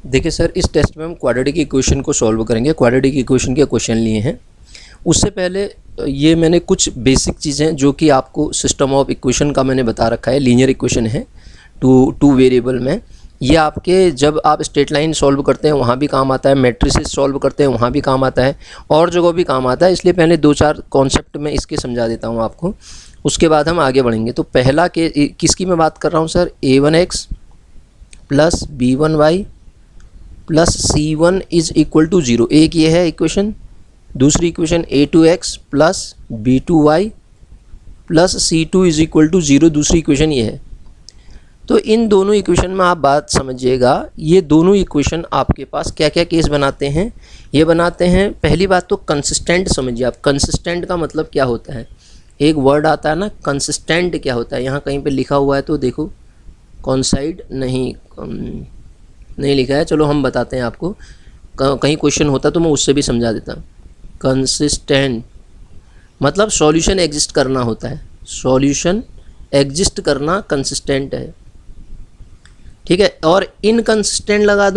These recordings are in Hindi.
देखिए सर, इस टेस्ट में हम क्वाड्रेटिक इक्वेशन को सॉल्व करेंगे। क्वाड्रेटिक इक्वेशन के क्वेश्चन लिए हैं। उससे पहले ये मैंने कुछ बेसिक चीज़ें जो कि आपको सिस्टम ऑफ इक्वेशन का मैंने बता रखा है। लीनियर इक्वेशन है टू वेरिएबल में। ये आपके जब आप स्ट्रेट लाइन सॉल्व करते हैं वहाँ भी काम आता है, मैट्रिसेस सॉल्व करते हैं वहाँ भी काम आता है, और जगह भी काम आता है। इसलिए पहले 2-4 कॉन्सेप्ट मैं इसके समझा देता हूँ आपको, उसके बाद हम आगे बढ़ेंगे। तो पहला के किसकी मैं बात कर रहा हूँ sir, a1x plus b1y plus c1 is equal to 0। एक ये है इक्वेशन। दूसरी equation a2x plus b2y plus c2 is equal to 0, दूसरी इक्वेशन ये है। तो इन दोनों इक्वेशन में आप बात समझिएगा, ये दोनों इक्वेशन आपके पास क्या क्या केस बनाते हैं। ये बनाते हैं, पहली बात तो कंसिस्टेंट समझिए आप। कंसिस्टेंट का मतलब क्या होता है, एक वर्ड आता है ना कंसिस्टेंट, क्या होता है। यहाँ कहीं पे लिखा हुआ है तो देखो, कॉन्साइड नहीं लिखा है, चलो हम बताते हैं आपको। कहीं क्वेश्चन होता तो मैं उससे भी समझा देता हूँ। कंसिस्टेंट मतलब सॉल्यूशन एग्जिस्ट करना होता है। सॉल्यूशन एग्जिस्ट करना कंसिस्टेंट है, ठीक है। और इनकंसिस्टेंट लगा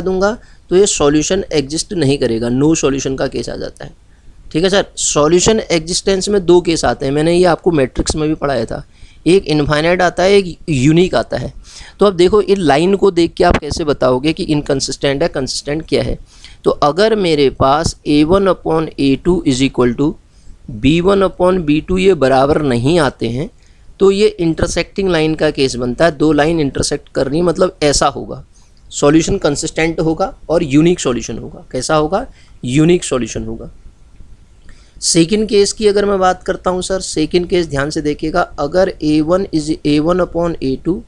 दूंगा तो ये सॉल्यूशन एग्जिस्ट नहीं करेगा, नो सॉल्यूशन का केस आ जाता है, ठीक है सर। सॉल्यूशन एग्जिस्टेंस में 2 केस आते हैं, मैंने ये आपको मैट्रिक्स में भी पढ़ाया था। एक इनफाइनाइट आता है, एक यूनिक आता है। तो अब देखो, इन लाइन को देख के आप कैसे बताओगे कि इनकंसिस्टेंट है, कंसिस्टेंट क्या है। तो अगर मेरे पास a1/a2 is equal to b1/b2 ये बराबर नहीं आते हैं, तो ये इंटरसेक्टिंग लाइन का केस बनता है। 2 लाइन इंटरसेक्ट कर रही, मतलब ऐसा होगा, सॉल्यूशन कंसिस्टेंट होगा और यूनिक सॉल्यूशन होगा। कैसा होगा, यूनिक सॉल्यूशन होगा। सेकंड केस की अगर मैं बात करता हूँ सर, सेकंड केस ध्यान से देखिएगा। अगर a1/a2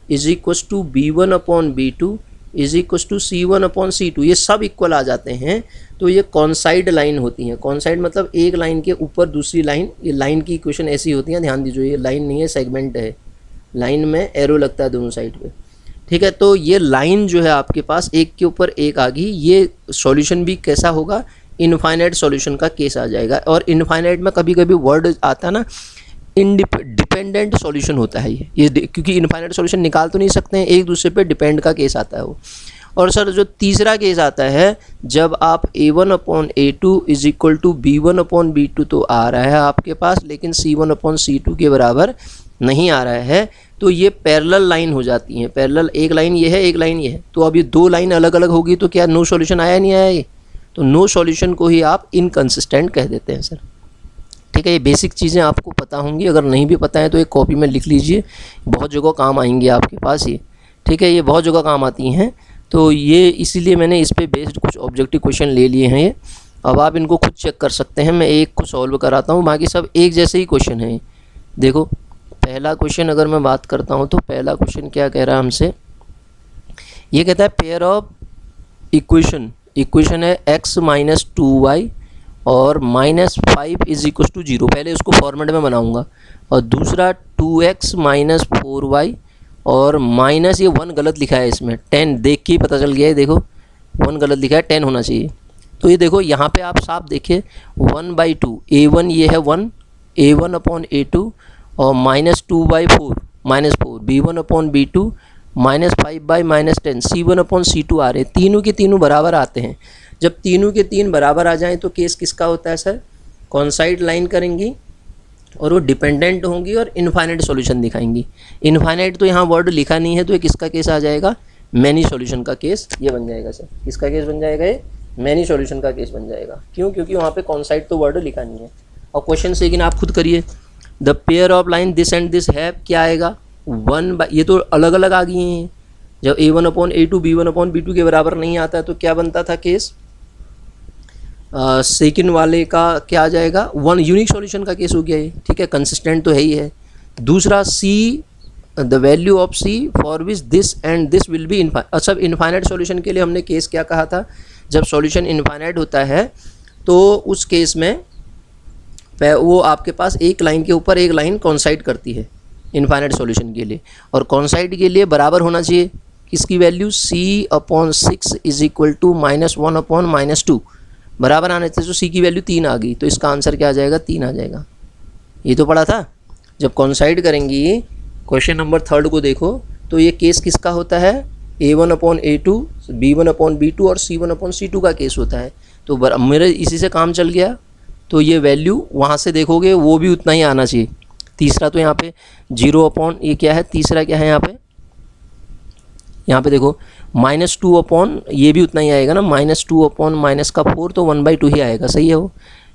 is equal to b1/b2 is equal to c1/c2, ये सब इक्वल आ जाते हैं, तो ये कॉन्साइड लाइन होती हैं। कॉन्साइड मतलब एक लाइन के ऊपर दूसरी लाइन। ये लाइन की इक्वेशन ऐसी होती है, ध्यान दीजिए, ये लाइन नहीं है, सेगमेंट है। लाइन में एरो लगता है दोनों साइड पे, ठीक है। तो ये लाइन जो है आपके पास एक के ऊपर एक आ गई, ये सॉल्यूशन भी कैसा होगा, इनफाइनाइट सॉल्यूशन का केस आ जाएगा। और इनफाइनाइट में कभी कभी वर्ड आता है ना, डिपेंडेंट सॉल्यूशन होता है ये क्योंकि इनफाइनाइट सॉल्यूशन निकाल तो नहीं सकते हैं, एक दूसरे पे डिपेंड का केस आता है वो। और सर जो तीसरा केस आता है, जब आप a1/a2 is equal to b1/b2 तो आ रहा है आपके पास, लेकिन c1/c2 के बराबर नहीं आ रहा है, तो ये पैरेलल लाइन हो जाती हैं। पैरेलल, एक लाइन ये है, एक लाइन ये है। तो अब ये 2 लाइन अलग अलग होगी, तो क्या नो सॉल्यूशन आया नहीं आया ये, तो नो सॉल्यूशन को ही आप इनकंसिस्टेंट कह देते हैं सर, ठीक है। ये बेसिक चीज़ें आपको पता होंगी, अगर नहीं भी पता है तो एक कॉपी में लिख लीजिए, बहुत जगह काम आएंगी आपके पास ये, ठीक है। ये बहुत जगह काम आती हैं, तो ये इसीलिए मैंने इस पे बेस्ड कुछ ऑब्जेक्टिव क्वेश्चन ले लिए हैं ये। अब आप इनको खुद चेक कर सकते हैं, मैं एक को सॉल्व कराता हूँ, बाकी सब एक जैसे ही क्वेश्चन हैं। देखो पहला क्वेश्चन अगर मैं बात करता हूँ, तो पहला क्वेश्चन क्या कह रहा है हमसे, ये कहता है पेयर ऑफ इक्वेशन है x - 2y और -5 इज इक्वल टू 0। पहले उसको फॉर्मेट में बनाऊंगा। और दूसरा 2x - 4y और माइनस, ये 1 गलत लिखा है इसमें, 10 देख के ही पता चल गया है, देखो 1 गलत लिखा है, 10 होना चाहिए। तो ये देखो यहाँ पे आप साफ देखिए, 1/2 a1 ये है 1, a1/a2 और -2/4 -4 b1/b2 -5/-10 c1/c2 आ रहे हैं। तीनों के तीनों बराबर आते हैं। जब तीनों के तीन बराबर आ जाएं तो केस किसका होता है सर, कॉन्साइड लाइन करेंगी और वो डिपेंडेंट होंगी और इनफाइनाइट सॉल्यूशन दिखाएंगी। इनफाइनाइट तो यहाँ वर्ड लिखा नहीं है, तो ये किसका केस आ जाएगा, मैनी सॉल्यूशन का केस ये बन जाएगा सर। किसका केस बन जाएगा ये, मैनी सॉल्यूशन का केस बन जाएगा। क्यों, क्योंकि वहाँ पे कॉन्साइड तो वर्ड लिखा नहीं है। और क्वेश्चन से लेकिन आप खुद करिए, the pair of line this and this है, क्या आएगा 1/, ये तो अलग अलग आ गई हैं। जब a1/a2 b1/b2 के बराबर नहीं आता है तो क्या बनता था केस, सेकंड वाले का क्या आ जाएगा, 1 यूनिक सॉल्यूशन का केस हो गया ये, ठीक है। कंसिस्टेंट तो है ही है। दूसरा c, the value of c for which this and this will be infinite. अच्छा, इनफाइनाइट सॉल्यूशन के लिए हमने केस क्या कहा था, जब सॉल्यूशन इनफाइनाइट होता है तो उस केस में वो आपके पास एक लाइन के ऊपर एक लाइन कॉन्साइड करती है इनफाइनाइट सॉल्यूशन के लिए। और कॉन्साइड के लिए बराबर होना चाहिए किसकी value, c/6 is equal to -1/-2 बराबर आने से, तो c की वैल्यू 3 आ गई, तो इसका आंसर क्या आ जाएगा, 3 आ जाएगा। ये तो पढ़ा था। जब कॉन्साइड करेंगी, क्वेश्चन नंबर 3 को देखो, तो ये केस किसका होता है, A1/A2, B1/B2 और C1/C2 का केस होता है। तो मेरे इसी से काम चल गया, तो ये वैल्यू वहाँ से देखोगे वो भी उतना ही आना चाहिए। तीसरा तो यहाँ पे 0 ये क्या है, तीसरा क्या है यहाँ पे देखो -2 ये भी उतना ही आएगा ना, -2/-4 तो 1/2 ही आएगा, सही है वो।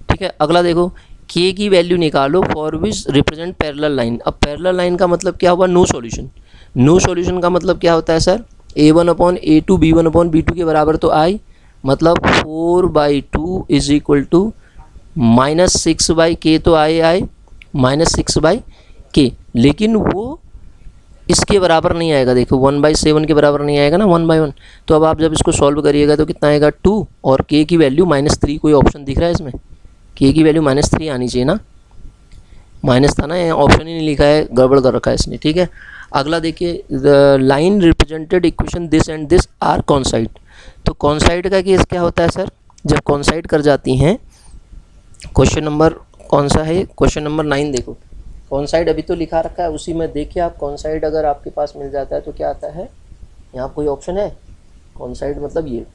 ठीक है, अगला देखो k की वैल्यू निकालो for which represent parallel line. अब पैरेलल लाइन का मतलब क्या हुआ, नो सॉल्यूशन। नो सॉल्यूशन का मतलब क्या होता है सर, A1/A2 B1/B2 के बराबर तो आई, मतलब 4/2 इज इक्वल टू -6/k तो आए -6/k, लेकिन वो इसके बराबर नहीं आएगा। देखो 1/7 के बराबर नहीं आएगा ना, 1/1। तो अब आप जब इसको सॉल्व करिएगा तो कितना आएगा 2, और k की वैल्यू -3। कोई ऑप्शन दिख रहा है इसमें, k की वैल्यू -3 आनी चाहिए ना, माइनस था ना, ऑप्शन ही नहीं लिखा है, गड़बड़ कर रखा है इसने। ठीक है, अगला देखिए, the line represented equation this and this are coincide. तो कॉन्साइड का केस क्या होता है सर, जब कॉन्साइड कर जाती हैं, क्वेश्चन नंबर कौन सा है, क्वेश्चन नंबर 9 देखो, कॉन्साइड अभी तो लिखा रखा है उसी में, देखिए आप कॉन्साइड अगर आपके पास मिल जाता है तो क्या आता है, यहाँ कोई ऑप्शन है कॉन्साइड, मतलब ये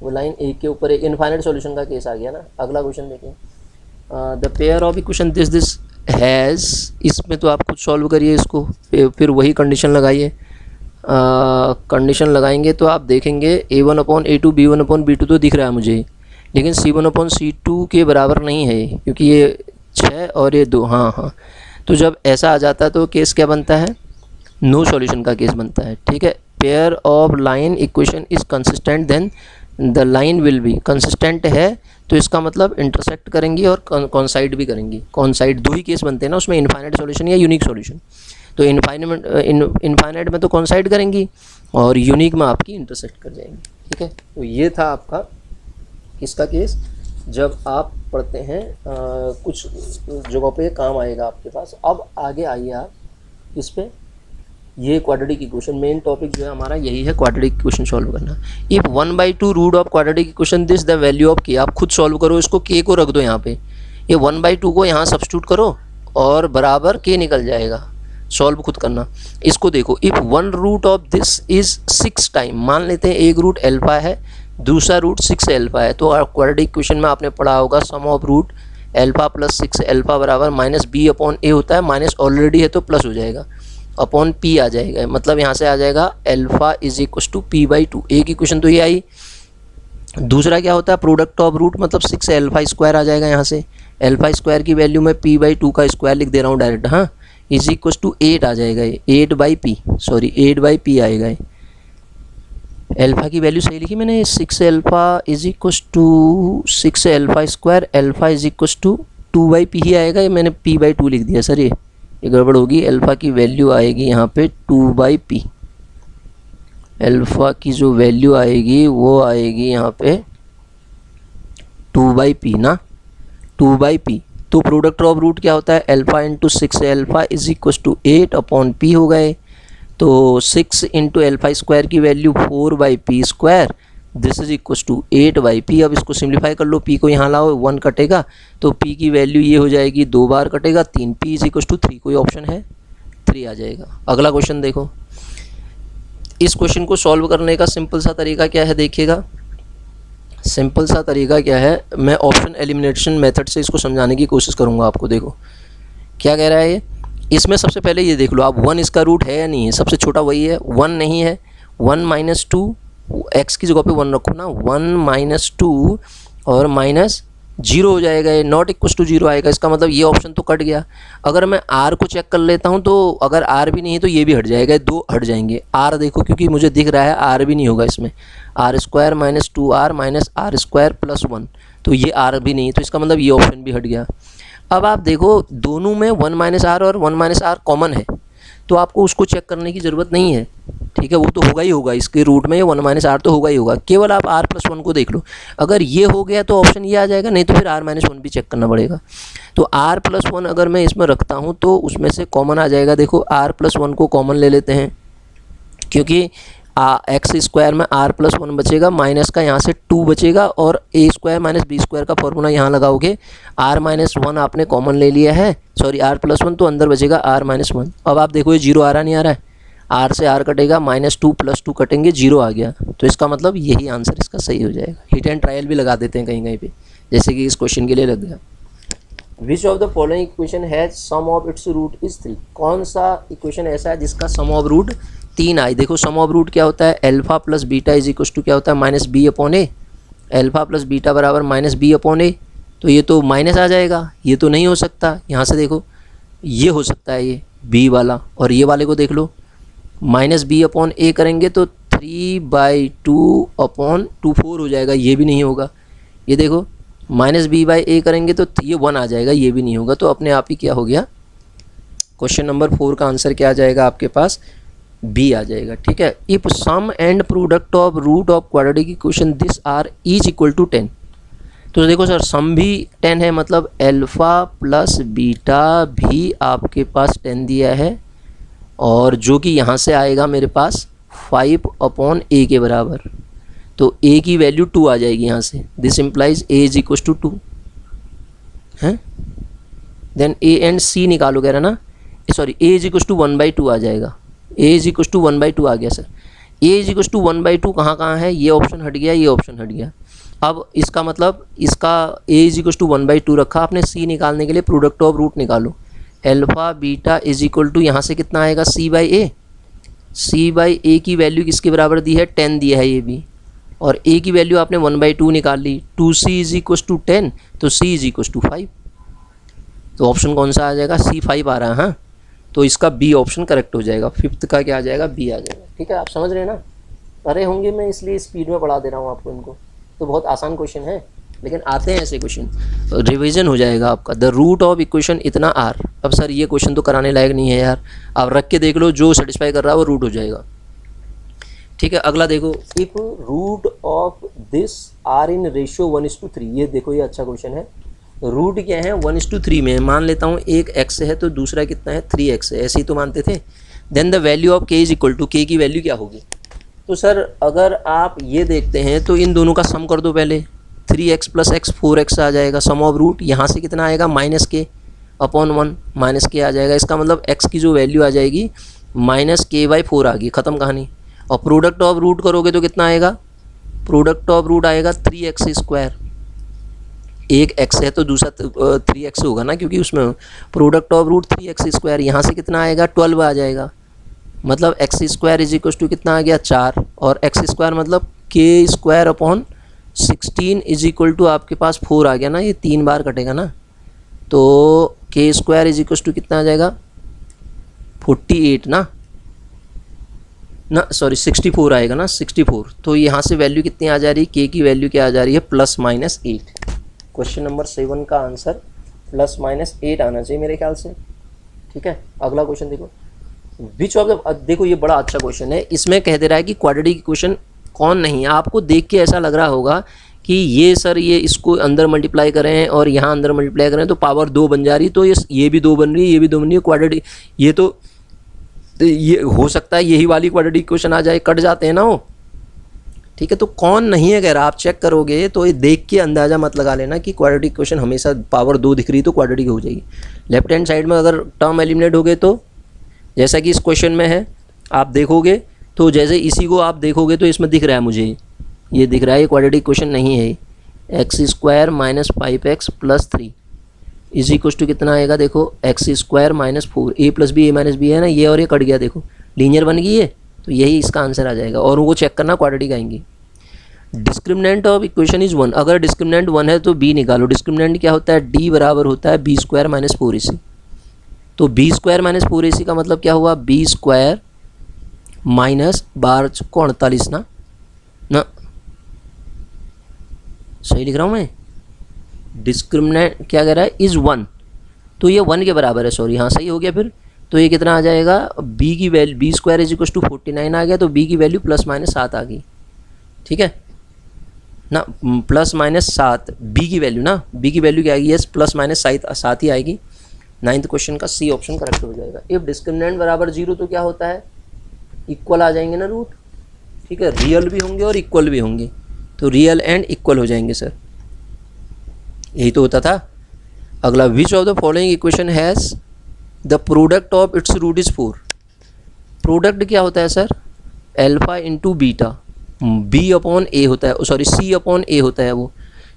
वो लाइन एक के ऊपर एक, इनफाइनाइट सॉल्यूशन का केस आ गया ना। अगला क्वेश्चन देखिए, the pair of equation this has, इसमें तो आप खुद सॉल्व करिए इसको, फिर वही कंडीशन लगाइए। कंडीशन लगाएंगे तो आप देखेंगे A1/A2 B1/B2 तो दिख रहा है मुझे, लेकिन C1/C2 के बराबर नहीं है, क्योंकि ये 6 और ये 2। हाँ, तो जब ऐसा आ जाता है तो केस क्या बनता है, नो सॉल्यूशन का केस बनता है। ठीक है, pair of line equation is consistent then the line will be, consistent है तो इसका मतलब इंटरसेक्ट करेंगी और कॉन्साइड भी करेंगी। कॉन्साइड दो ही केस बनते हैं ना उसमें, इनफाइनाइट सॉल्यूशन या यूनिक सॉल्यूशन। तो इनफाइनाइट में तो कॉन्साइड करेंगी और यूनिक में आपकी इंटरसेक्ट कर जाएंगी। ठीक है, तो ये था आपका किसका केस, जब आप पढ़ते हैं कुछ जगहों पे काम आएगा आपके पास। अब आगे आइए आप इस पे, ये क्वाड्रेटिक इक्वेशन, मेन टॉपिक जो है हमारा यही है, क्वाड्रेटिक इक्वेशन सॉल्व करना। If 1/2 root of quadratic equation this the value of k, आप खुद सॉल्व करो इसको, k को रख दो यहाँ पे, ये 1/2 को यहाँ सब्स्टिट्यूट करो और बराबर k निकल जाएगा, सॉल्व खुद करना। इसको देखो, if 1 root of this is 6 time, मान लेते हैं एक रूट अल्फा है, दूसरा रूट 6 अल्फा है, तो क्वाड्रेटिक इक्वेशन में आपने पढ़ा होगा sum of root alpha plus 6 alpha बराबर -b/a होता है, माइनस ऑलरेडी है तो प्लस हो जाएगा, अपॉन p आ जाएगा, मतलब यहाँ से आ जाएगा alpha is equal to p/2। एक इक्वेशन तो ये आई। दूसरा क्या होता है, प्रोडक्ट ऑफ रूट, मतलब 6 अल्फा स्क्वायर आ जाएगा, यहाँ से अल्फा स्क्वायर की वैल्यू में p/2 का स्क्वायर लिख दे रहा हूँ डायरेक्ट, हाँ, इज इक्वल टू 8 आ जाएगा, ये 8/p आएगा। ये अल्फा की वैल्यू सही लिखी मैंने, 6 alpha is equal to 6 alpha square, alpha is equal to 2/p ही आएगा, ये मैंने p/2 लिख दिया सर, ये गड़बड़ होगी। अल्फ़ा की वैल्यू आएगी यहाँ पे 2/p, अल्फ़ा की जो वैल्यू आएगी वो आएगी यहाँ पे 2/p ना, 2/p। तो प्रोडक्ट ऑफ रूट क्या होता है, alpha into 6 alpha is equal to 8/p हो गए। तो 6 इंटू अल्फ़ा स्क्वायर की value 4/p square, this is equal to 8/p। अब इसको सिंप्लीफाई कर लो, p को यहाँ लाओ, 1 कटेगा तो p की वैल्यू ये हो जाएगी, 2 बार कटेगा 3, p इज इक्वल टू 3। कोई ऑप्शन है, 3 आ जाएगा। अगला क्वेश्चन देखो, इस क्वेश्चन को सॉल्व करने का सिंपल सा तरीका क्या है, देखिएगा सिंपल सा तरीका क्या है, मैं ऑप्शन एलिमिनेशन मेथड से इसको समझाने की कोशिश करूँगा आपको। देखो क्या कह रहा है ये, इसमें सबसे पहले ये देख लो आप, 1 इसका रूट है या नहीं है, सबसे छोटा वही है, 1 नहीं है, 1 - 2, x की जगह पे 1 रखो ना, 1 - 2 और -0 हो जाएगा, ये नॉट इक्वल टू 0 आएगा, इसका मतलब ये ऑप्शन तो कट गया। अगर मैं r को चेक कर लेता हूँ तो अगर r भी नहीं है तो ये भी हट जाएगा, 2 हट जाएंगे। r देखो, क्योंकि मुझे दिख रहा है r भी नहीं होगा इसमें, r² - 2r -r² + 1, तो ये r भी नहीं, तो इसका मतलब ये ऑप्शन भी हट गया। अब आप देखो दोनों में 1 - r और 1 - r कॉमन है, तो आपको उसको चेक करने की ज़रूरत नहीं है। ठीक है, वो तो होगा ही होगा, इसके रूट में 1 - r तो होगा ही होगा, केवल आप r + 1 को देख लो। अगर ये हो गया तो ऑप्शन ये आ जाएगा, नहीं तो फिर r - 1 भी चेक करना पड़ेगा। तो r + 1 अगर मैं इसमें रखता हूँ तो उसमें से कॉमन आ जाएगा। देखो r + 1 को कॉमन ले लेते हैं, क्योंकि x² में r + 1 बचेगा, माइनस का यहाँ से 2 बचेगा, और a² - b² का फॉर्मूला यहाँ लगाओगे, r - 1 आपने कॉमन ले लिया है, सॉरी r + 1, तो अंदर बचेगा r - 1। अब आप देखो ये 0 आ रहा नहीं आ रहा है, आर से आर कटेगा, -2 + 2 कटेंगे, 0 आ गया। तो इसका मतलब यही आंसर इसका सही हो जाएगा। हिट एंड ट्रायल भी लगा देते हैं कहीं कहीं पे, जैसे कि इस क्वेश्चन के लिए लग गया। Which of the following equation has sum of its root is 3? कौन सा इक्वेशन ऐसा है जिसका सम ऑफ रूट 3 आई? देखो सम ऑफ रूट क्या होता है, alpha plus beta is equal to क्या होता है, -b/a। अल्फा प्लस बीटा बराबर -b/a। तो ये तो माइनस आ जाएगा, ये तो नहीं हो सकता। यहाँ से देखो ये हो सकता है, ये b वाला, और ये वाले को देख लो, -b/a करेंगे तो 3/2/4 हो जाएगा, ये भी नहीं होगा। ये देखो -b/a करेंगे तो ये 1 आ जाएगा, ये भी नहीं होगा। तो अपने आप ही क्या हो गया, क्वेश्चन नंबर 4 का आंसर क्या आ जाएगा आपके पास, बी आ जाएगा। ठीक है। If sum and product of root of quadratic equation this are is equal to 10। तो देखो सर सम भी 10 है, मतलब अल्फ़ा प्लस बीटा भी आपके पास 10 दिया है, और जो कि यहाँ से आएगा मेरे पास 5/a के बराबर। तो a की वैल्यू 2 आ जाएगी यहाँ से। This implies a is equal to 2 है। देन a एंड c निकालो कह रहा ना, sorry a is equal to 1/2 आ जाएगा। a इज इक्वल टू 1/2 आ गया sir. a is equal to 1/2 कहाँ है, ये ऑप्शन हट गया, ये ऑप्शन हट गया। अब इसका मतलब इसका a इज इक्वल टू 1/2 रखा आपने। c निकालने के लिए प्रोडक्ट ऑफ रूट निकालो, alpha beta is equal to यहाँ से कितना आएगा, c/a। c/a की वैल्यू किसके बराबर दी है, 10 दिया है ये भी, और a की वैल्यू आपने 1/2 निकाल ली। 2c इज इक्वल टू 10, तो c इज इक्वल टू 5। तो ऑप्शन कौन सा आ जाएगा, C5 आ रहा है। हाँ, तो इसका बी ऑप्शन करेक्ट हो जाएगा। 5th का क्या आ जाएगा, बी आ जाएगा। ठीक है, आप समझ रहे हैं ना। अरे होंगे, मैं इसलिए स्पीड में पढ़ा दे रहा हूँ आपको इनको। तो बहुत आसान क्वेश्चन है, लेकिन आते हैं ऐसे क्वेश्चन, रिवीजन हो जाएगा आपका। द रूट ऑफ इक्वेशन इतना आर। अब सर ये क्वेश्चन तो कराने लायक नहीं है यार, आप रख के देख लो, जो सेटिस्फाई कर रहा है वो रूट हो जाएगा। ठीक है, अगला देखो, if root of this are in ratio 1:3। ये देखो, ये अच्छा क्वेश्चन है। रूट क्या है, 1:3 में। मान लेता हूँ एक x है तो दूसरा कितना है, 3x है, ऐसे ही तो मानते थे। Then the value of k is equal to, k की वैल्यू क्या होगी। तो सर अगर आप ये देखते हैं तो इन दोनों का सम कर दो पहले, 3x + x 4x आ जाएगा। सम ऑफ रूट यहाँ से कितना आएगा, -k/1 -k आ जाएगा। इसका मतलब x की जो वैल्यू आ जाएगी -k/4 आ गई, ख़त्म कहानी। और प्रोडक्ट ऑफ रूट करोगे तो कितना आएगा, प्रोडक्ट ऑफ रूट आएगा 3x²। एक x है तो दूसरा 3x होगा ना, क्योंकि उसमें प्रोडक्ट ऑफ रूट 3x²। यहाँ से कितना आएगा, 12 आ जाएगा। मतलब x² इज इक्वल टू कितना आ गया, 4, और x² मतलब k²/16 इज इक्वल टू आपके पास 4 आ गया ना। ये 3 बार कटेगा ना, तो k² इज इक्वल टू कितना आ जाएगा, 48 ना सॉरी 64 आएगा ना, 64। तो यहाँ से वैल्यू कितनी आ जा रही है, k की वैल्यू क्या आ जा रही है, +-8। क्वेश्चन नंबर 7 का आंसर +-8 आना चाहिए मेरे ख्याल से। ठीक है, अगला क्वेश्चन देखो, विच ऑफ द, देखो ये बड़ा अच्छा क्वेश्चन है। इसमें कह दे रहा है कि क्वाड्रेटिक इक्वेशन कौन नहीं है। आपको देख के ऐसा लग रहा होगा कि ये सर ये इसको अंदर मल्टीप्लाई करें और यहाँ अंदर मल्टीप्लाई करें तो पावर 2 बन जा रही, तो ये भी 2 बन रही है, ये भी 2 बन रही है, क्वाड्रेटिक। ये तो ये हो सकता है यही वाली क्वाड्रेटिक इक्वेशन आ जाए, कट जाते हैं ना वो। ठीक है, तो कौन नहीं है, अगर आप चेक करोगे तो ये देख के अंदाज़ा मत लगा लेना कि क्वाड्रेटिक इक्वेशन हमेशा पावर 2 दिख रही तो क्वाड्रेटिक हो जाएगी। लेफ्ट हैंड साइड में अगर टर्म एलिमिनेट हो गए तो, जैसा कि इस क्वेश्चन में है, आप देखोगे तो जैसे इसी को आप देखोगे तो इसमें दिख रहा है मुझे, ये दिख रहा है, ये क्वाड्रेटिक इक्वेशन नहीं है। x² - 5x + 3 is equal to कितना आएगा, देखो x² - 4 a + b a - b है ना, ये और ये कट गया, देखो लीनियर बन गई है। तो यही इसका आंसर आ जाएगा, और वो चेक करना क्वाड्रेटिक आएंगी। Discriminant of equation is 1। अगर डिस्क्रिमिनेंट 1 है तो b निकालो। डिस्क्रिमिनेंट क्या होता है, d बराबर होता है b² - 4ac। तो b² - 4ac का मतलब क्या हुआ, b² - 48 ना सही लिख रहा हूँ मैं। डिस्क्रिमिनेंट क्या कह रहा है, इज़ 1, तो ये 1 के बराबर है, सॉरी हाँ सही हो गया। फिर तो ये कितना आ जाएगा, b की value b² is equal to 49 आ गया, तो b की वैल्यू +-7 आ गई। ठीक है ना, +-7 b की वैल्यू ना, b की वैल्यू क्या आएगी, यस +-7 ही आएगी। 9th क्वेश्चन का सी ऑप्शन करेक्ट हो जाएगा। इफ डिस्क्रिमिनेंट बराबर 0 तो क्या होता है, इक्वल आ जाएंगे ना रूट। ठीक है, रियल भी होंगे और इक्वल भी होंगे, तो रियल एंड इक्वल हो जाएंगे सर, यही तो होता था। अगला, which of the following equation has the product of its root is 4। Product क्या होता है sir, alpha into beta, B upon A होता है, सॉरी सी अपॉन ए होता है वो,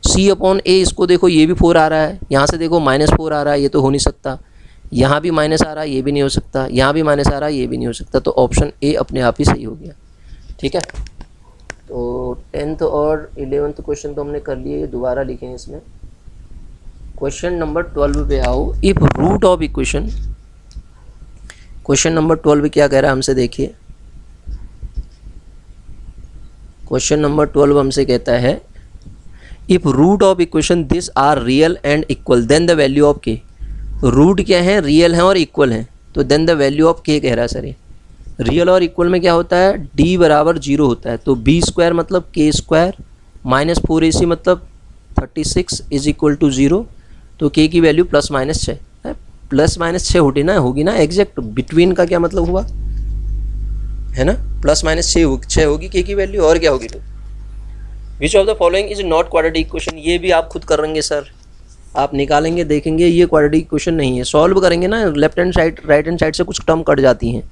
सी अपॉन ए। इसको देखो ये भी 4 आ रहा है, यहाँ से देखो -4 आ रहा है, ये तो हो नहीं सकता, यहाँ भी माइनस आ रहा है, ये भी नहीं हो सकता, यहाँ भी माइनस आ रहा है, ये भी नहीं हो सकता, तो ऑप्शन ए अपने आप ही सही हो गया। ठीक है, तो 10th और 11th क्वेश्चन तो हमने कर लिए, दोबारा लिखें इसमें। क्वेश्चन नंबर 12 पे आओ। If root of equation, question number 12 क्या कह रहा है हमसे, देखिए क्वेश्चन नंबर 12 हमसे कहता है if root of equation this are real and equal then the value of k. Root क्या है, रियल है और इक्वल है, तो देन द वैल्यू ऑफ के कह रहा है सर। ये रियल और इक्वल में क्या होता है, d बराबर 0 होता है, तो b स्क्वायर मतलब k स्क्वायर माइनस 4ac मतलब 36 इज इक्वल टू 0, तो k की वैल्यू ±6 है, ±6 होगी ना एग्जैक्ट, बिटवीन का क्या मतलब हुआ है ना, ±6 होगी k की वैल्यू, और क्या होगी तो। विच of the following is not quadratic equation, ये भी आप खुद करेंगे सर, आप निकालेंगे देखेंगे ये क्वाड्रेटिक इक्वेशन नहीं है, सॉल्व करेंगे ना, left hand side right hand side से कुछ टर्म कट जाती हैं।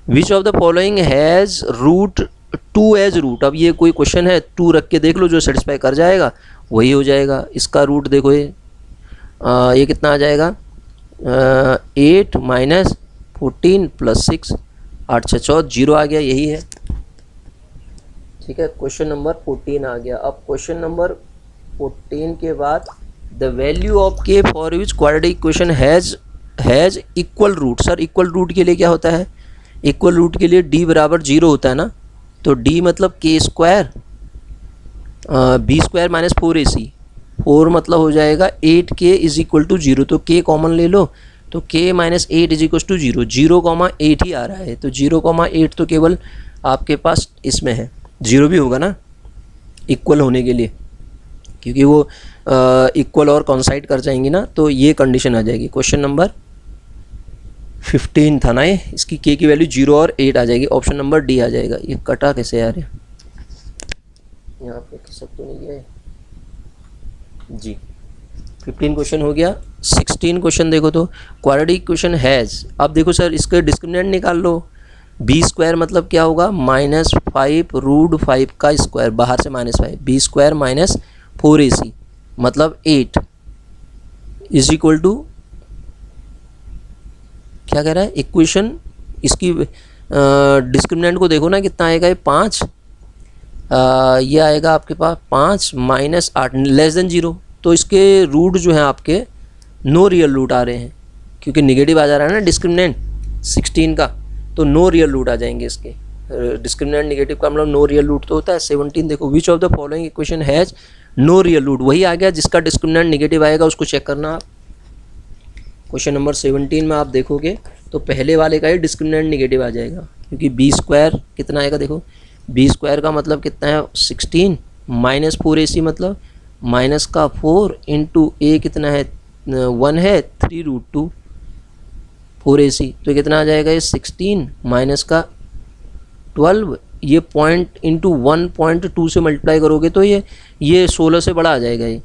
Which of the following has root 2 as root, अब ये कोई क्वेश्चन है 2 रख के देख लो, जो सेटिस्फाई कर जाएगा वही हो जाएगा। इसका रूट देखो ये कितना आ जाएगा, 8 माइनस 14 प्लस 6, 8 6 14, 0 आ गया, यही है। ठीक है, क्वेश्चन नंबर 14 आ गया। अब क्वेश्चन नंबर 14 के बाद the value of k for which quadratic equation has equal root. Sir equal root के लिए क्या होता है, इक्वल रूट के लिए d बराबर 0 होता है ना, तो d मतलब k square b square minus 4ac, 4 मतलब हो जाएगा 8k इज इक्वल टू 0, तो k कॉमन ले लो, तो k minus 8 is equal to 0, 0,8 ही आ रहा है, तो 0,8 तो केवल आपके पास इसमें है, 0 भी होगा ना इक्वल होने के लिए, क्योंकि वो इक्वल और कॉन्साइड कर जाएंगी ना, तो ये कंडीशन आ जाएगी। क्वेश्चन नंबर 15 था ना ये, इसकी k की वैल्यू 0 और 8 आ जाएगी, ऑप्शन नंबर डी आ जाएगा। ये कटा कैसे यार, यहाँ पे खिसक तो नहीं गया है जी। 15 क्वेश्चन हो गया। 16 क्वेश्चन देखो तो क्वाड्रेटिक इक्वेशन हैज़, अब देखो सर इसके डिस्क्रिमिनेंट निकाल लो, b स्क्वायर मतलब क्या होगा, -5 रूट 5 का स्क्वायर, बाहर से -5, b स्क्वायर माइनस 4ac मतलब 8 इज इक्वल टू, क्या कह रहा है इक्वेशन, इसकी डिस्क्रिमिनेंट को देखो ना कितना आएगा, ये 5, ये आएगा आपके पास 5 माइनस 8 लेस देन 0, तो इसके रूट जो हैं आपके नो रियल रूट आ रहे हैं, क्योंकि निगेटिव आ जा रहा है ना डिस्क्रिमिनेंट 16 का, तो नो रियल रूट आ जाएंगे इसके। डिस्क्रिमिनेंट निगेटिव का मतलब नो रियल रूट तो होता है। 17 देखो, which of the following equation has no real root, वही आ गया जिसका डिस्क्रिमिनेंट निगेटिव आएगा उसको चेक करना आप। क्वेश्चन नंबर 17 में आप देखोगे तो पहले वाले का ही डिस्क्रिमिनेंट निगेटिव आ जाएगा, क्योंकि बी स्क्वायर कितना आएगा देखो, बी स्क्वायर का मतलब कितना है 16 माइनस 4ac मतलब माइनस का 4 इंटू ए कितना है 1 है 3 रूट 2 4ac, तो कितना आ जाएगा ये 16 माइनस का 12, ये पॉइंट इंटू 1.2 से मल्टीप्लाई करोगे तो ये 16 से बड़ा आ जाएगा, ये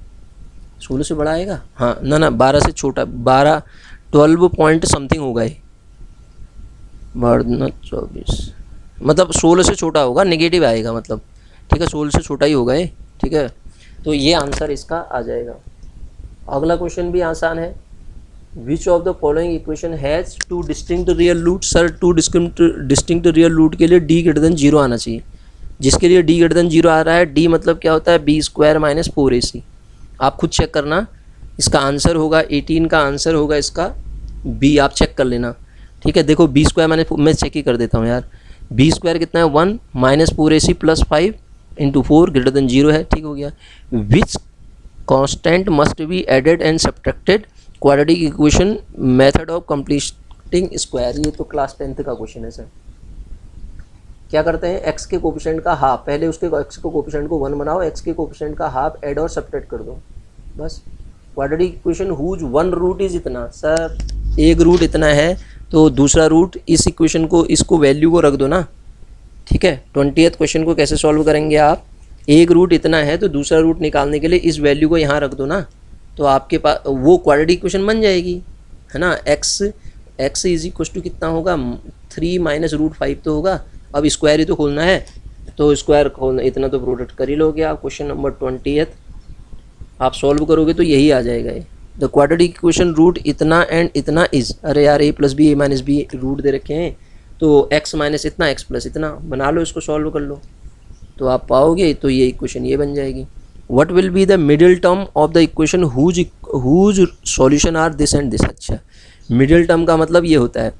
16 से बड़ा आएगा, हाँ ना 12 से छोटा, 12 पॉइंट समथिंग होगा ये, 24 मतलब 16 से छोटा होगा, नेगेटिव आएगा मतलब, ठीक है 16 से छोटा ही होगा ये, ठीक है, तो ये आंसर इसका आ जाएगा। अगला क्वेश्चन भी आसान है, which of the following equation has 2 distinct real root. Sir 2 distinct real root के लिए d ग्रेटर देन 0 आना चाहिए, जिसके लिए d ग्रेटर देन 0 आ रहा है, d मतलब क्या होता है b स्क्वायर माइनस 4ac, आप खुद चेक करना, इसका आंसर होगा 18 का आंसर होगा इसका b, आप चेक कर लेना, ठीक है। देखो b स्क्वायर मैं चेक ही कर देता हूँ यार, b स्क्वायर कितना है 1 minus 4ac plus 5 into 4 greater than 0 है, ठीक हो गया। Which constant must be added and subtracted quadratic equation method of completing square, ये तो क्लास 10th का क्वेश्चन है सर। क्या करते हैं, x के कोफिशिएंट का हाफ, पहले उसके x के कोफिशिएंट को 1 बनाओ, x के कोफिशिएंट का हाफ ऐड और सब्ट्रैक्ट कर दो, बस। Quadratic equation whose 1 root is इतना, सर एक रूट इतना है, तो दूसरा रूट इस इक्वेशन को, इसको वैल्यू को रख दो ना, ठीक है। 20th क्वेश्चन को कैसे सॉल्व करेंगे आप, एक रूट इतना है तो दूसरा रूट निकालने के लिए इस वैल्यू को यहाँ रख दो ना, तो आपके पास वो क्वाड्रेटिक इक्वेशन बन जाएगी, है ना। x x is equal to कितना होगा, 3 माइनस रूट 5 तो होगा। अब स्क्वायर ही तो खोलना है, तो स्क्वायर खोलना, इतना तो प्रोडक्ट कर ही लोगे आप। क्वेश्चन नंबर 20 आप सॉल्व करोगे तो यही आ जाएगा। ये द क्वाड्रेटिक इक्वेशन रूट इतना एंड इतना इज, अरे यार ए plus B A minus B root दे रखे हैं, तो एक्स माइनस इतना एक्स प्लस इतना बना लो, इसको सॉल्व कर लो तो आप पाओगे। तो ये इक्वेशन ये बन जाएगी। What will be the middle term of the equation whose solution are this and this. अच्छा, मिडिल टर्म का मतलब ये होता है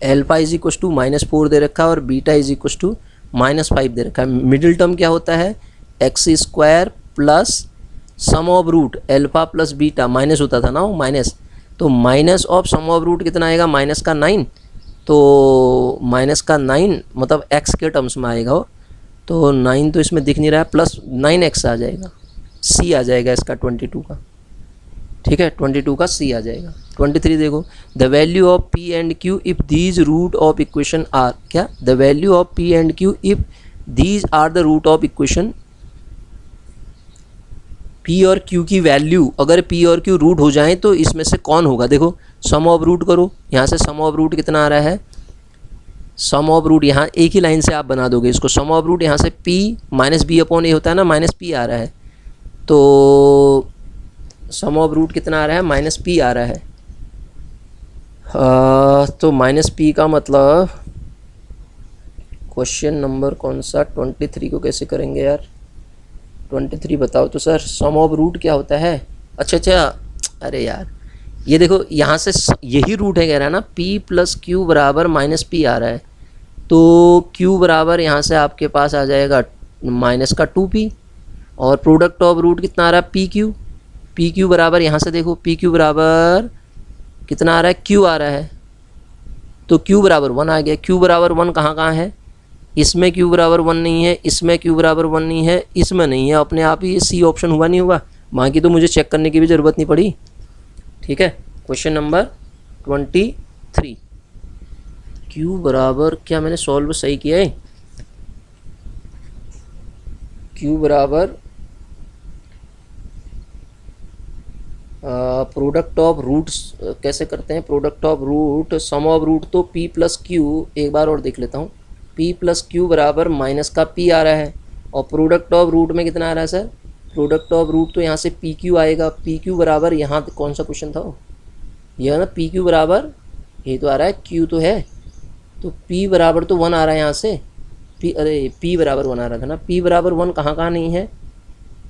एल्फा इज इक्वल टू -4 दे रखा है और बीटा इज इक्वल टू -5 दे रखा है। मिडिल टर्म क्या होता है, x square plus sum of root alpha plus beta, minus होता था ना वो माइनस, तो minus of sum of root कितना आएगा, माइनस का 9, तो माइनस का 9 मतलब एक्स के टर्म्स में आएगा वो, तो 9 तो इसमें दिख नहीं रहा है, प्लस 9x आ जाएगा, सी आ जाएगा इसका 22 का। ठीक है, 22 का सी आ जाएगा। 23 देखो, the value of P and Q if these root of equation are, क्या, the value of P and Q if these are the root of equation. P और क्यू की वैल्यू, अगर पी और क्यू रूट हो जाएं तो इसमें से कौन होगा। देखो सम ऑफ रूट करो, यहाँ से सम ऑफ रूट कितना आ रहा है, सम ऑफ रूट यहाँ एक ही लाइन से आप बना दोगे इसको। सम ऑफ रूट यहाँ से p minus B upon A होता है ना, माइनस पी आ रहा है, तो सम ऑफ रूट कितना आ रहा है, माइनस पी आ रहा है। तो माइनस पी का मतलब क्वेश्चन नंबर कौन सा, 23 को कैसे करेंगे यार, 23 बताओ तो सर। सम ऑफ रूट क्या होता है, अच्छा, अरे यार ये देखो यहाँ से यही रूट है, कह रहा है ना, p प्लस क्यू बराबर माइनस पी आ रहा है, तो q बराबर यहाँ से आपके पास आ जाएगा माइनस का 2p, और प्रोडक्ट ऑफ रूट कितना आ रहा है, पी क्यू बराबर यहाँ से देखो पी क्यू बराबर कितना आ रहा है, q आ रहा है, तो q बराबर 1 आ गया। q बराबर 1 कहाँ है, इसमें q बराबर 1 नहीं है, इसमें q बराबर 1 नहीं है, इसमें नहीं है, अपने आप ही सी ऑप्शन हुआ नहीं हुआ, बाकी तो मुझे चेक करने की भी ज़रूरत नहीं पड़ी। ठीक है, क्वेश्चन नंबर 23, q बराबर, क्या मैंने सॉल्व सही किया है, q बराबर प्रोडक्ट ऑफ रूट्स कैसे करते हैं, product of root sum of root, तो p प्लस क्यू, एक बार और देख लेता हूँ, p प्लस क्यू बराबर माइनस का p आ रहा है, और प्रोडक्ट ऑफ रूट में कितना आ रहा है सर, प्रोडक्ट ऑफ रूट तो यहाँ से पी क्यू आएगा, पी क्यू बराबर, यहाँ कौन सा क्वेश्चन था यह ना, पी क्यू बराबर ये तो आ रहा है, क्यू तो है, तो पी बराबर तो 1 आ रहा है यहाँ से, पी बराबर 1 आ रहा था ना, पी बराबर 1 कहाँ नहीं है,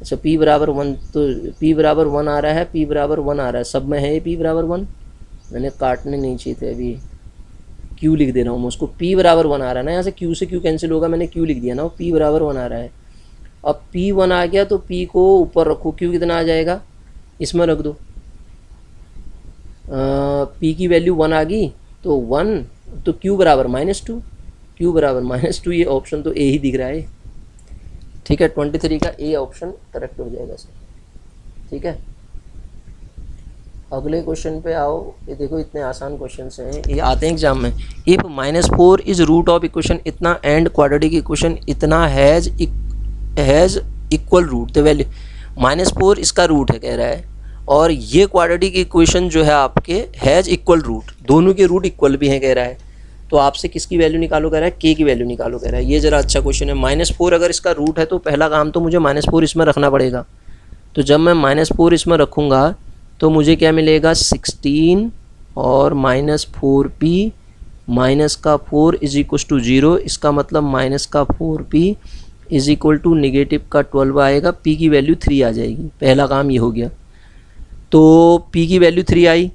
अच्छा पी बराबर 1, तो पी बराबर 1 आ रहा है, पी बराबर 1 आ रहा है, सब में है पी बराबर 1, मैंने काटने नहीं चाहिए थे, अभी क्यू लिख दे रहा हूँ मैं उसको, पी बराबर 1 आ रहा है ना, यहाँ से क्यू से क्यू कैंसिल होगा, मैंने क्यू लिख दिया ना, पी बराबर 1 आ रहा है। अब P1 आ गया तो P को ऊपर रखो, Q कितना आ जाएगा, इसमें रख दो, P की वैल्यू 1 आ गई, तो 1, तो Q बराबर -2, Q बराबर -2, ये ऑप्शन तो A ही दिख रहा है। ठीक है, 23 का A ऑप्शन करेक्ट हो जाएगा सर। ठीक है, अगले क्वेश्चन पे आओ, ये देखो इतने आसान क्वेश्चन हैं, ये आते हैं एग्जाम में। If -4 is root of equation इतना एंड क्वाड्रेटिक इक्वेशन इतना has equal root, the value -4 इसका रूट है कह रहा है, और ये क्वाड्रेटिक इक्वेशन जो है आपके हैज़ इक्वल रूट, दोनों के रूट इक्वल भी हैं कह रहा है, तो आपसे किसकी वैल्यू निकालो कह रहा है, k की वैल्यू निकालो कह रहा है। ये ज़रा अच्छा क्वेश्चन है। -4 अगर इसका रूट है तो पहला काम तो मुझे -4 इसमें रखना पड़ेगा, तो जब मैं -4 इसमें रखूँगा तो मुझे क्या मिलेगा, 16 और -4p माइनस का 4 इज इक्वल टू 0, इसका मतलब माइनस का 4p is equal to negative का 12 आएगा, p की वैल्यू 3 आ जाएगी। पहला काम ये हो गया, तो p की वैल्यू 3 आई,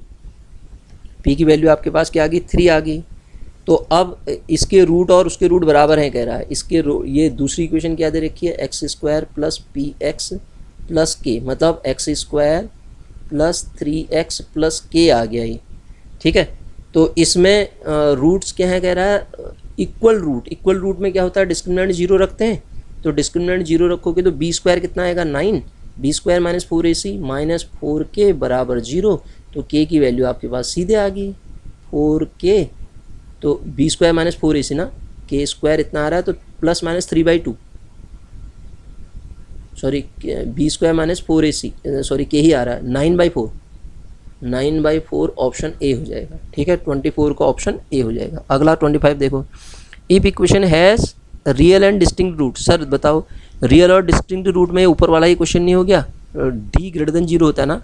p की वैल्यू आपके पास क्या आ गई, 3 आ गई। तो अब इसके रूट और उसके रूट बराबर हैं कह रहा है, इसके ये दूसरी इक्वेशन क्या दे रखी है, x² plus px plus k, मतलब x² plus 3x plus k आ गया ये। ठीक है, तो इसमें रूट्स क्या है कह रहा है, इक्वल रूट। इक्वल रूट में क्या होता है, डिस्क्रिमिनेंट 0 रखते हैं, तो डिस्क्रिमिनेंट 0 रखोगे तो b² कितना आएगा, 9, b² minus 4ac minus 4k बराबर 0, तो k की वैल्यू आपके पास सीधे आ गई 4k, तो b² माइनस 4ac ना, k² इतना आ रहा है, तो plus minus 3/2, sorry b² minus 4ac, sorry k ही आ रहा है 9/4, 9/4 ऑप्शन ए हो जाएगा। ठीक है, 24 का ऑप्शन ए हो जाएगा। अगला 25 देखो, if equation has real and distinct root. Sir बताओ, रियल और डिस्टिंक्ट रूट में ऊपर वाला ही क्वेश्चन नहीं हो गया, डी ग्रेटर देन 0 होता है ना,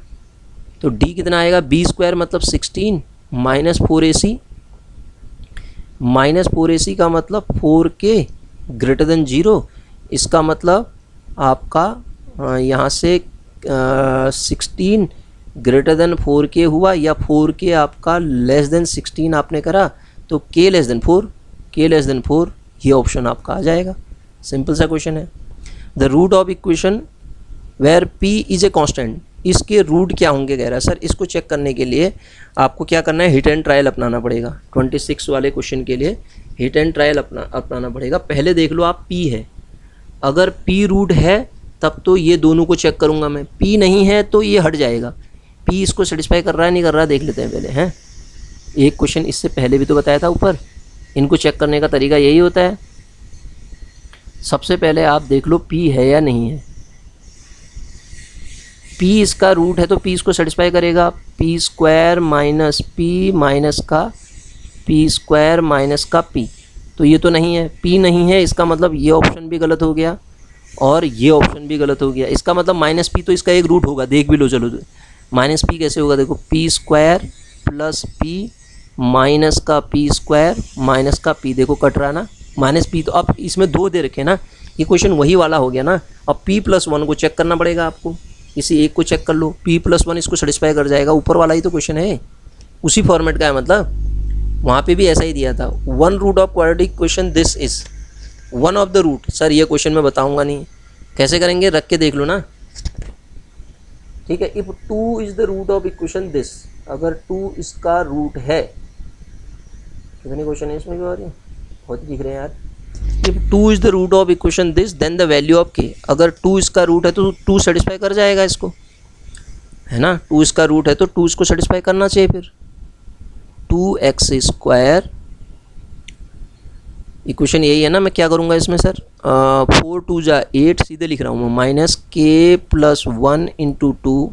तो डी कितना आएगा, बी स्क्वायर मतलब 16 माइनस 4ac, माइनस 4ac का मतलब 4k ग्रेटर देन 0, इसका मतलब आपका यहाँ से 16 ग्रेटर देन 4k हुआ, या 4k आपका लेस देन 16 आपने करा तो k less than 4, k less than 4, ये ऑप्शन आपका आ जाएगा। सिंपल सा क्वेश्चन है। The root of equation where p is a constant, इसके रूट क्या होंगे कह रहा है। सर इसको चेक करने के लिए आपको क्या करना है, हिट एंड ट्रायल अपनाना पड़ेगा। 26 वाले क्वेश्चन के लिए हिट एंड ट्रायल अपनाना पड़ेगा। पहले देख लो आप p है, अगर p रूट है तब तो ये दोनों को चेक करूँगा मैं, p नहीं है तो ये हट जाएगा। p इसको सेटिस्फाई कर रहा है नहीं कर रहा है देख लेते हैं पहले हैं। एक क्वेश्चन इससे पहले भी तो बताया था ऊपर, इनको चेक करने का तरीका यही होता है। सबसे पहले आप देख लो p है या नहीं है। p इसका रूट है तो p इसको सेटिस्फाई करेगा, p square minus p minus का p स्क्वायर माइनस का p, तो ये तो नहीं है, p नहीं है, इसका मतलब ये ऑप्शन भी गलत हो गया और ये ऑप्शन भी गलत हो गया। इसका मतलब माइनस p तो इसका एक रूट होगा, देख भी लो चलो। माइनस p कैसे होगा, देखो p square plus p minus का p स्क्वायर माइनस का p, देखो कट रहा है ना माइनस p, तो अब इसमें 2 दे रखे ना, ये क्वेश्चन वही वाला हो गया ना। अब p+1 को चेक करना पड़ेगा आपको, किसी एक को चेक कर लो, p+1 इसको सेटिस्फाई कर जाएगा, ऊपर वाला ही तो क्वेश्चन है, उसी फॉर्मेट का है, मतलब वहाँ पे भी ऐसा ही दिया था। One root of quadratic equation this is one of the root. Sir ये क्वेश्चन मैं बताऊँगा नहीं, कैसे करेंगे रख के देख लो ना। ठीक है, if 2 is the root of equation this, अगर 2 इसका रूट है, कितने क्वेश्चन है इसमें क्यों आ रही है, बहुत दिख रहे हैं यार। If 2 is the root of equation this then the value of k, अगर 2 इसका रूट है तो 2 सेटिस्फाई कर जाएगा इसको, है ना। 2 इसका रूट है तो 2 इसको सेटिस्फाई करना चाहिए। फिर 2x स्क्वायर, इक्वेशन यही है ना। मैं क्या करूँगा इसमें सर, 4 2 जा 8 सीधे लिख रहा हूँ मैं, माइनस k+1 इंटू 2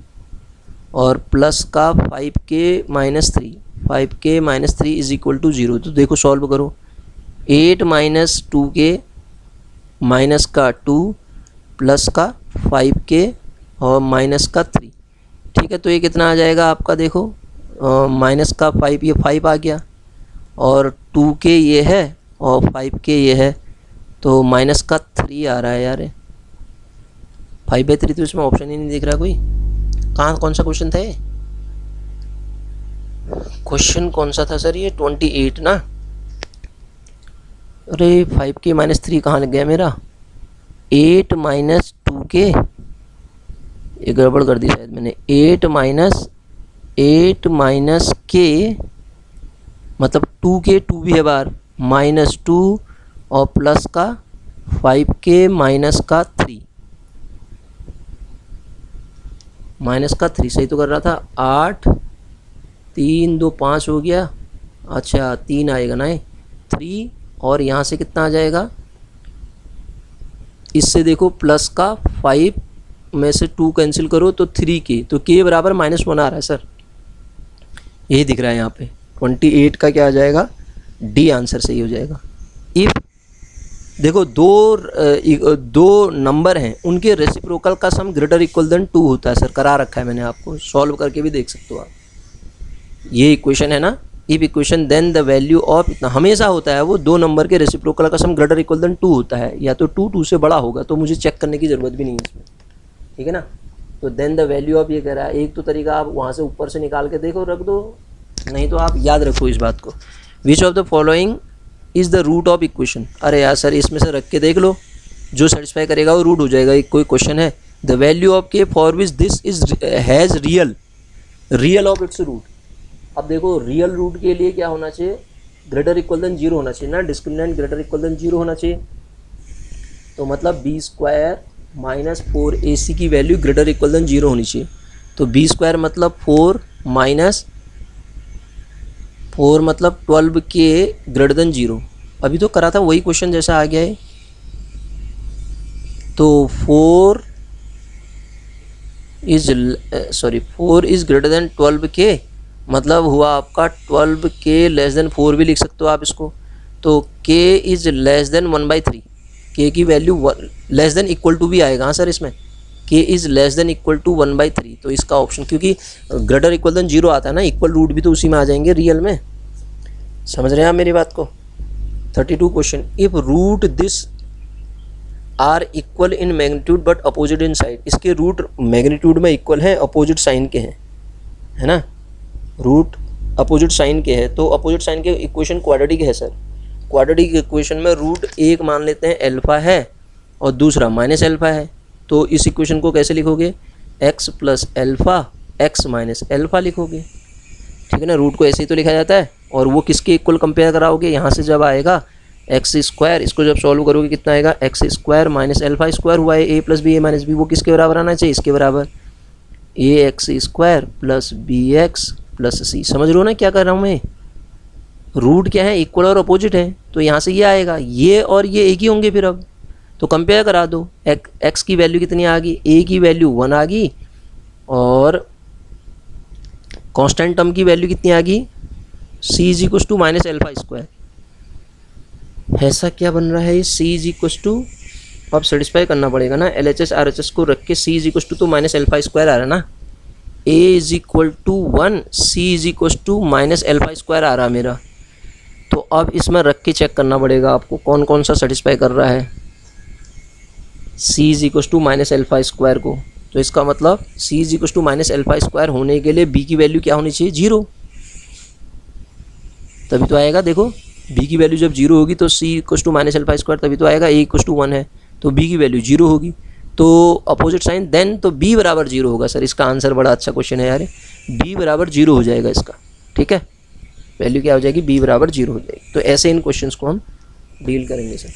और प्लस का 5k-3 इज इक्वल टू 0। तो देखो सॉल्व करो, 8 माइनस 2k माइनस का 2 प्लस का 5k और माइनस का 3। ठीक है, तो ये कितना आ जाएगा आपका, देखो माइनस का 5, ये 5 आ गया और 2k ये है और 5k ये है, तो माइनस का 3 आ रहा है यार। 5/3 तो इसमें ऑप्शन ही नहीं दिख रहा कोई, कहाँ कौन सा क्वेश्चन था ये, क्वेश्चन कौन सा था सर ये, 28 ना। अरे 5k माइनस 3 कहाँ लग गया मेरा, 8 माइनस 2k, ये गड़बड़ कर दी शायद मैंने। 8 माइनस k मतलब 2k, 2 भी है बार, माइनस 2 और प्लस का 5k माइनस का 3, माइनस का 3 सही तो कर रहा था। 8 3 2 5 हो गया, अच्छा 3 आएगा ना 3, और यहाँ से कितना आ जाएगा, इससे देखो प्लस का 5 में से 2 कैंसिल करो तो 3k, तो k बराबर -1 आ रहा है सर, यही दिख रहा है यहाँ पे। 28 का क्या आ जाएगा, डी आंसर सही हो जाएगा। इफ देखो दो नंबर हैं, उनके रेसिप्रोकल का सम ग्रेटर इक्वल देन 2 होता है सर, करा रखा है मैंने आपको, सॉल्व करके भी देख सकते हो आप। ये इक्वेशन है ना, if equation then the value of इतना, हमेशा होता है वो, 2 नंबर के रेसिप्रोकल का सम ग्रेटर इक्वल देन 2 होता है, या तो 2 से बड़ा होगा, तो मुझे चेक करने की ज़रूरत भी नहीं है इसमें। ठीक है ना, तो देन द वैल्यू ऑफ ये कह रहा है। एक तो तरीका आप वहाँ से ऊपर से निकाल के देखो रख दो, नहीं तो आप याद रखो इस बात को, which of the following is the root of equation. अरे यार सर इसमें से रख के देख लो, जो सेटिस्फाई करेगा वो रूट हो जाएगा। एक कोई क्वेश्चन है, the value of k for which this is has real of its root. अब देखो रियल रूट के लिए क्या होना चाहिए, ग्रेटर इक्वल देन 0 होना चाहिए ना, डिस्क्रिमिनेंट ग्रेटर इक्वल देन 0 होना चाहिए। तो मतलब b स्क्वायर माइनस 4ac की वैल्यू ग्रेटर इक्वल देन 0 होनी चाहिए। तो b स्क्वायर मतलब 4 माइनस 4 मतलब 12k ग्रेटर देन 0। अभी तो करा था वही क्वेश्चन जैसा आ गया है। तो 4 is four is greater than 12k, मतलब हुआ आपका 12k लेस देन 4 भी लिख सकते हो आप इसको। तो k is less than 1/3, k की value less than equal to भी आएगा। हाँ सर, इसमें k is less than equal to 1/3, तो इसका ऑप्शन, क्योंकि ग्रेटर इक्वल देन 0 आता है ना, इक्वल रूट भी तो उसी में आ जाएंगे रियल में। समझ रहे हैं आप मेरी बात को। 32 question, if root this are equal in magnitude but opposite in side, इसके रूट मैग्नीट्यूड में इक्वल हैं, अपोजिट साइन के हैं, है ना, रूट अपोजिट साइन के हैं, तो अपोजिट साइन के इक्वेशन क्वाड्रेटिक है सर। क्वाड्रेटिक इक्वेशन में रूट एक मान लेते हैं अल्फा है और दूसरा माइनस अल्फा है, तो इस इक्वेशन को कैसे लिखोगे, x plus alpha x minus alpha लिखोगे, ठीक है ना। रूट को ऐसे ही तो लिखा जाता है, और वो किसके इक्वल कंपेयर कराओगे, यहाँ से जब आएगा एक्स स्क्वायर, इसको जब सॉल्व करोगे कितना आएगा, X square minus alpha square हुआ है A plus B A minus B, वो किसके बराबर आना चाहिए, इसके बराबर, A X square plus B X plus C. समझ रहे हो ना क्या कर रहा हूँ मैं। रूट क्या है, इक्वल और अपोजिट है, तो यहाँ से ये आएगा, ये और ये एक ही होंगे फिर। अब तो कंपेयर करा दो, एक्स की वैल्यू कितनी आ गई, ए की वैल्यू 1 आ गई, और कांस्टेंट टर्म की वैल्यू कितनी आ गई, C is equal to minus alpha square. ऐसा क्या बन रहा है, सी इज इक्वल टू, अब सेटिस्फाई करना पड़ेगा ना, L H S R H S को रख के सी इज इक्वल टू तो माइनस अल्फा स्क्वायर आ रहा है ना, A is equal to 1, C is equal to minus alpha square आ रहा है मेरा। तो अब इसमें रख के चेक करना पड़ेगा आपको कौन कौन सा सेटिस्फाई कर रहा है, C is equal to minus alpha square को। तो इसका मतलब C is equal to minus alpha square होने के लिए बी की वैल्यू क्या होनी चाहिए, 0, तभी तो आएगा। देखो बी की वैल्यू जब 0 होगी तो C equal to minus alpha square तभी तो आएगा, ए इक्वल टू 1 है तो बी की वैल्यू 0 होगी, तो अपोजिट साइन देन तो बी बराबर 0 होगा। सर इसका आंसर बड़ा अच्छा क्वेश्चन है यार, बी बराबर 0 हो जाएगा इसका, ठीक है, वैल्यू क्या हो जाएगी, बी बराबर 0 हो जाएगी। तो ऐसे इन क्वेश्चंस को हम डील करेंगे सर।